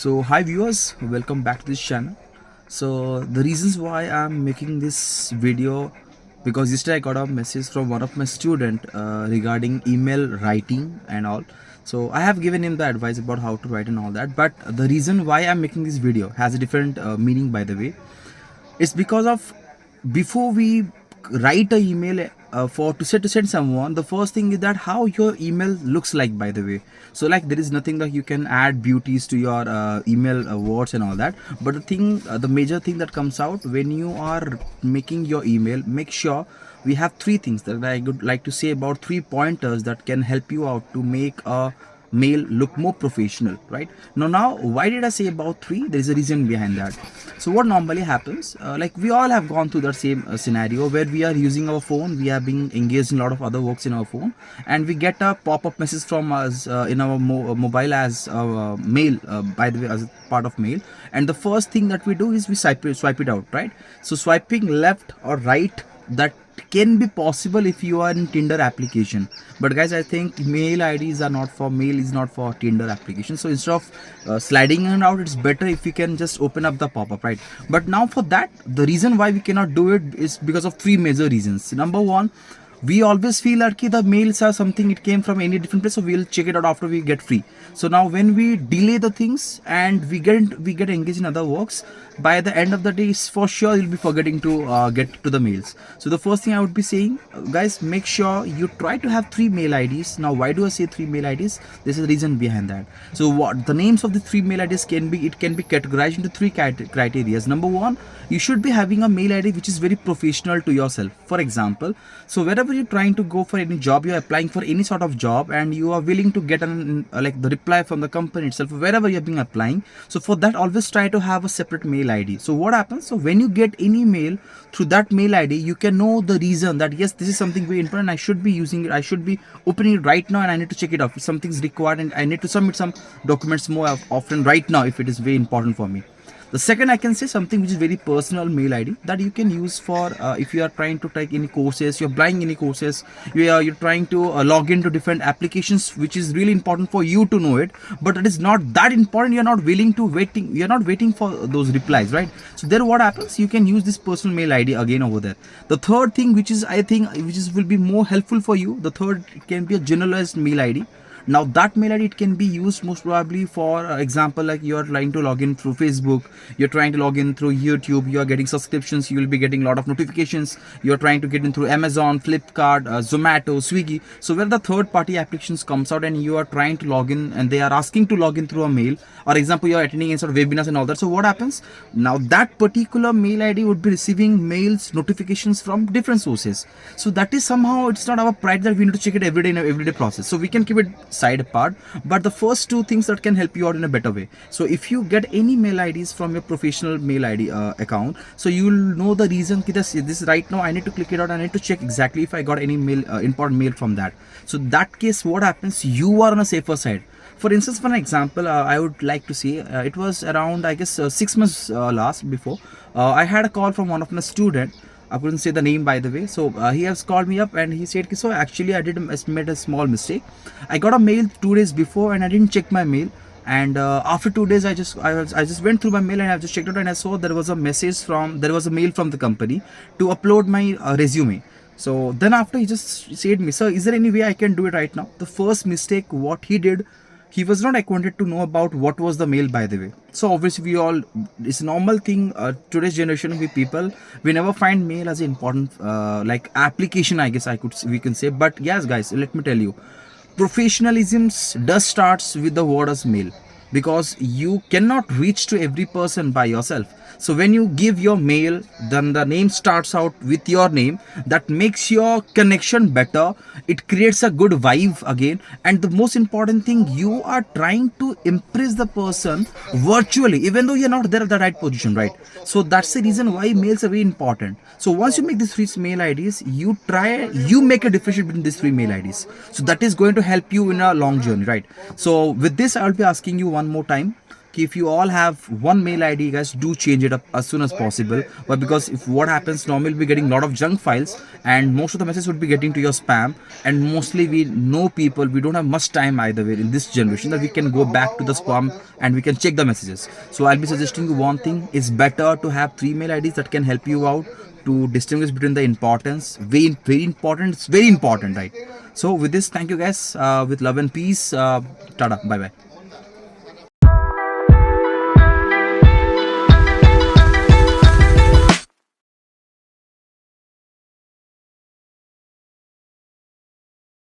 So hi viewers, welcome back to this channel. So the reasons why I'm making this video, because yesterday I got a message from one of my student regarding email writing and all. So I have given him the advice about how to write and all that, but the reason why I'm making this video has a different meaning, by the way. It's because of, before we write a email for to send someone, the first thing is that how your email looks like, by the way. So like there is nothing that you can add beauties to your email words and all that, but the major thing that comes out when you are making your email, make sure we have three things that I would like to say about, three pointers that can help you out to make a mail look more professional. Right now, why did I say about three? There is a reason behind that. So what normally happens, like we all have gone through that same scenario where we are using our phone, we are being engaged in a lot of other works in our phone, and we get a pop-up message from us in our mobile as mail, by the way, as part of mail. And the first thing that we do is we swipe it out, right? So swiping left or right, that can be possible if you are in Tinder application, but guys, I think mail IDs are not for mail, is not for Tinder application. So instead of sliding it out, it's better if you can just open up the pop-up, right? But now for that, the reason why we cannot do it is because of three major reasons. Number one, we always feel that the mails are something, it came from any different place, so we'll check it out after we get free. So now when we delay the things and we get engaged in other works, by the end of the day, for sure you'll be forgetting to get to the mails. So the first thing I would be saying, guys, make sure you try to have three mail IDs. Now why do I say three mail IDs? There's a reason behind that. So what the names of the three mail IDs can be, it can be categorized into three criteria. Number one, you should be having a mail ID which is very professional to yourself. For example, so wherever you're trying to go for any job, you're applying for any sort of job, and you are willing to get like the reply from the company itself wherever you're being applying. So for that, always try to have a separate mail ID. So what happens, so when you get any mail through that mail ID, you can know the reason that yes, this is something very important, I should be using it, I should be opening it right now, and I need to check it out if something's required, and I need to submit some documents more often right now if it is very important for me. The second, I can say something which is very personal mail ID that you can use for if you are trying to take any courses, you're applying any courses, you're trying to log into different applications, which is really important for you to know it, but it is not that important. You're not waiting for those replies, right? So there, what happens, you can use this personal mail ID again over there. The third thing, which is I think which is will be more helpful for you, the third can be a generalized mail ID. Now that mail ID, it can be used most probably for example, like you are trying to log in through Facebook, you're trying to log in through YouTube, you are getting subscriptions, you will be getting a lot of notifications, you're trying to get in through Amazon, Flipkart, Zomato, Swiggy. So where the third party applications comes out and you are trying to log in and they are asking to log in through a mail, or example, you are attending any sort of webinars and all that. So what happens, now that particular mail ID would be receiving mails, notifications from different sources. So that is somehow, it's not our pride that we need to check it every day in an everyday process, so we can keep it side apart. But the first two things that can help you out in a better way. So if you get any mail IDs from your professional mail ID account, so you will know the reason, this right now I need to click it out, I need to check exactly if I got any mail, important mail from that. So that case, what happens, you are on a safer side. For instance, for an example, I would like to say it was around, I guess, 6 months last before, I had a call from one of my student. I couldn't say the name, by the way. So he has called me up and he said, so actually I made a small mistake. I got a mail 2 days before and I didn't check my mail. And after 2 days, I just went through my mail and I just checked it, and I saw there was a mail from the company to upload my resume. So then after, he just said me, sir, is there any way I can do it right now? The first mistake what he did, he was not acquainted to know about what was the mail, by the way. So obviously it's a normal thing, today's generation, we never find mail as an important like application, I guess we can say. But yes, guys, let me tell you, professionalism does starts with the word as mail, because you cannot reach to every person by yourself. So when you give your mail, then the name starts out with your name. That makes your connection better. It creates a good vibe again. And the most important thing, you are trying to impress the person virtually, even though you're not there at the right position, right? So that's the reason why mails are very important. So once you make these three mail IDs, you make a differentiation between these three mail IDs. So that is going to help you in a long journey, right? So with this, I'll be asking you one more time, if you all have one mail ID, guys, do change it up as soon as possible. But because if what happens, normally we'll be getting a lot of junk files, and most of the messages would be getting to your spam. And mostly we know people, we don't have much time either way in this generation that we can go back to the spam and we can check the messages. So I'll be suggesting you one thing: it's better to have 3 mail IDs that can help you out to distinguish between the importance. Very important. It's very important, right? So with this, thank you guys. With love and peace. Tada. Bye bye.